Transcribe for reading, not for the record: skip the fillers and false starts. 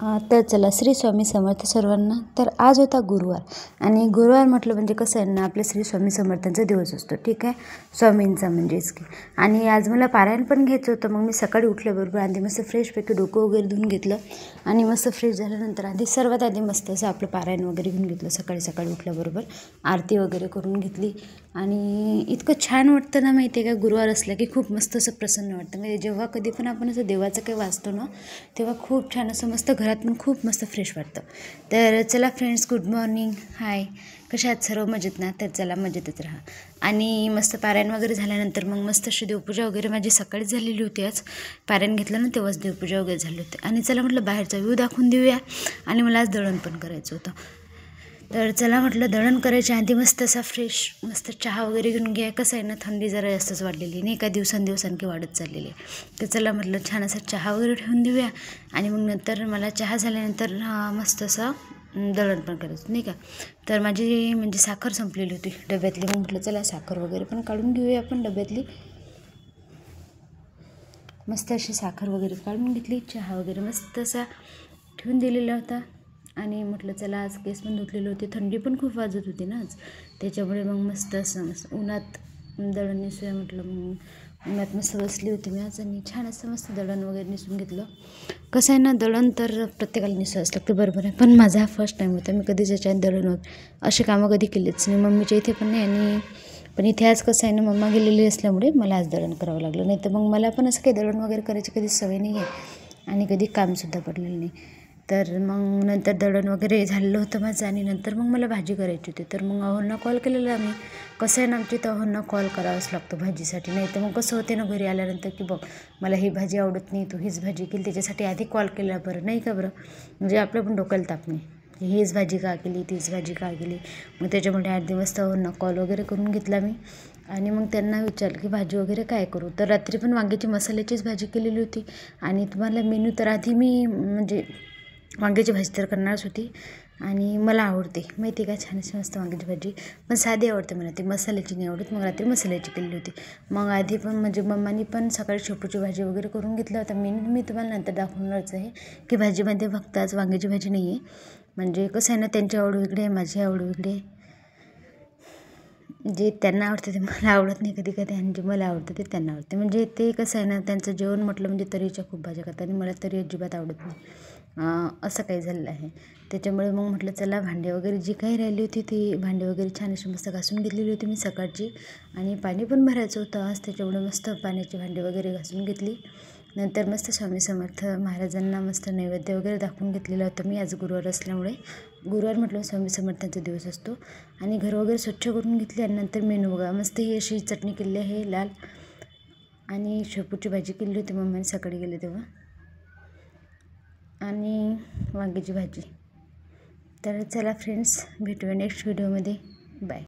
तर चला श्री स्वामी समर्थ सर्वांना. तर आज होता गुरुवार आणि गुरुवार म्हटलं म्हणजे कसं आहे ना, आपल्या श्री स्वामी समर्थांचा दिवस असतो. ठीक आहे, स्वामींचा म्हणजेच की. आणि आज मला पारायण पण घ्यायचं होतं. मग मी सकाळी उठल्याबरोबर आधी मस्त फ्रेशपैकी डोकं वगैरे धुवून घेतलं आणि मस्त फ्रेश झाल्यानंतर सर्वात आधी मस्त असं आपलं पारायण वगैरे घेऊन घेतलं. सकाळी उठल्याबरोबर आरती वगैरे करून घेतली आणि इतकं छान वाटतं ना, माहिती आहे का, गुरुवार असला की खूप मस्त असं प्रसन्न वाटतं. म्हणजे जेव्हा कधी पण आपण असं देवाचं काही वाचतो ना, तेव्हा खूप छान असं मस्त घरात पण खूप मस्त फ्रेश वाटतं. तर चला फ्रेंड्स, गुड मॉर्निंग, हाय, कशा आहात सर्व? मजेत ना? तर चला मजेतच राहा. आणि मस्त पारायण वगैरे झाल्यानंतर मग मस्त अशी देवपूजा वगैरे माझी सकाळीच झालेली होती. आज पारायण घेतलं ना, तेव्हाच देवपूजा वगैरे झाली होती. आणि चला म्हटलं बाहेरचा व्ह्यू दाखवून देऊया. आणि मला आज दळण पण करायचं होतं. तर चला म्हटलं दळण करायच्या आधी मस्त असा फ्रेश मस्त चहा वगैरे घेऊन घ्या. कसं आहे ना, थंडी जरा जास्तच वाढलेली नाही का, दिवसांदिवस आणखी वाढत चाललेली आहे. तर चला म्हटलं छान असा चहा वगैरे ठेवून देऊया. आणि मग नंतर मला चहा झाल्यानंतर मस्त असं दळण पण करायचं नाही का. तर माझी म्हणजे साखर संपलेली होती डब्यातली. मग म्हटलं चला साखर वगैरे पण काढून घेऊया आपण डब्यातली. मस्त अशी साखर वगैरे काढून घेतली. चहा वगैरे मस्त असा ठेवून दिलेला होता. आणि म्हटलं चला आज केस पण धुतलेले होते. थंडी पण खूप वाजत होती ना आज, त्याच्यामुळे मग मस्त असं उन्हात दळण निसूया म्हटलं. मग उन्हात मस्त बसली होती मी आज आणि छान असं मस्त दळण वगैरे निसून घेतलं. कसं आहे ना, दळण तर प्रत्येकाला निसावंच लागतं, बरोबर आहे. पण माझा हा फर्स्ट टाईम होता. मी कधीच याच्यात दळण असे कामं कधी केलीच नाही. मम्मीच्या इथे पण नाही. आणि पण इथे आज कसं आहे ना, मम्मा गेलेली असल्यामुळे मला आज दळण करावं लागलं. नाही तर मग मला पण असं काही दळण वगैरे करायची कधी सवय नाही आहे आणि कधी कामसुद्धा पडलेलं नाही. तर मग नंतर दळण वगैरे झालेलं होतं माझं. आणि नंतर मग मला भाजी करायची होती. तर मग अहोंना कॉल केलेला आम्ही. कसं आहे ना, आमच्या इथं अहोंना कॉल करावाच लागतो भाजीसाठी. नाही तर मग कसं होते ना, घरी आल्यानंतर की बघ मला ही भाजी आवडत नाही, तू हीच भाजी केली. त्याच्यासाठी आधी कॉल केला बरं, नाही का बरं. म्हणजे आपलं पण डोक्याला ताप नाही, हीच भाजी का केली, तीच भाजी का केली. मग त्याच्यामुळे 8 दिवस अहोंना कॉल वगैरे करून घेतला मी. आणि मग त्यांना विचारलं की भाजी वगैरे काय करू. तर रात्री पण वांग्याची मसाल्याचीच भाजी केलेली होती. आणि तुम्हाला मेनू तर आधी मी म्हणजे वांग्याची भाजी तर करणारच होती. आणि मला आवडते माहिती आहे का, छान अशी मस्त वांग्याची भाजी, पण साधी आवडते मला, ती मसाल्याची नाही आवडत. मग रात्री मसाल्याची केली होती. मग आधी पण म्हणजे मम्मानी पण सकाळी शेपूची भाजी वगैरे करून घेतलं होतं. मी तुम्हाला नंतर दाखवणारच आहे की भाजीमध्ये फक्त आज वांग्याची भाजी नाही आहे. म्हणजे कसं आहे ना, त्यांची आवड वेगळी आहे, माझी आवड वेगळी आहे. जे त्यांना आवडते ते मला आवडत नाही कधी कधी, आणि जे मला आवडतं ते त्यांना आवडते. म्हणजे ते कसं आहे ना, त्यांचं जेवण म्हटलं म्हणजे तरीच्या खूप भाज्या खातात आणि मला तरी अजिबात आवडत नाही. असं काही झालेलं आहे. त्याच्यामुळे मग म्हटलं चला भांडे वगैरे जी काही राहिली होती ती भांडे वगैरे छान अशी मस्त घासून घेतलेली होती मी सकाळची. आणि पाणी पण भरायचं होतं आज, त्याच्यामुळे मस्त पाण्याची भांडी वगैरे घासून घेतली. नंतर मस्त स्वामी समर्थ महाराजांना मस्त नैवेद्य वगैरे दाखवून घेतलेलं होतं मी. आज गुरुवार असल्यामुळे, गुरुवार म्हटलं स्वामी समर्थांचा दिवस असतो. आणि घर वगैरे स्वच्छ करून घेतली. आणि नंतर मेनू बघा, मस्त ही अशी चटणी केली आहे लाल, आणि शेपूची भाजी केली होती मम्मीने सकाळी गेले तेव्हा, आणि वांग्याची भाजी. तर चला फ्रेंड्स, भेटूया नेक्स्ट व्हिडिओमध्ये. बाय.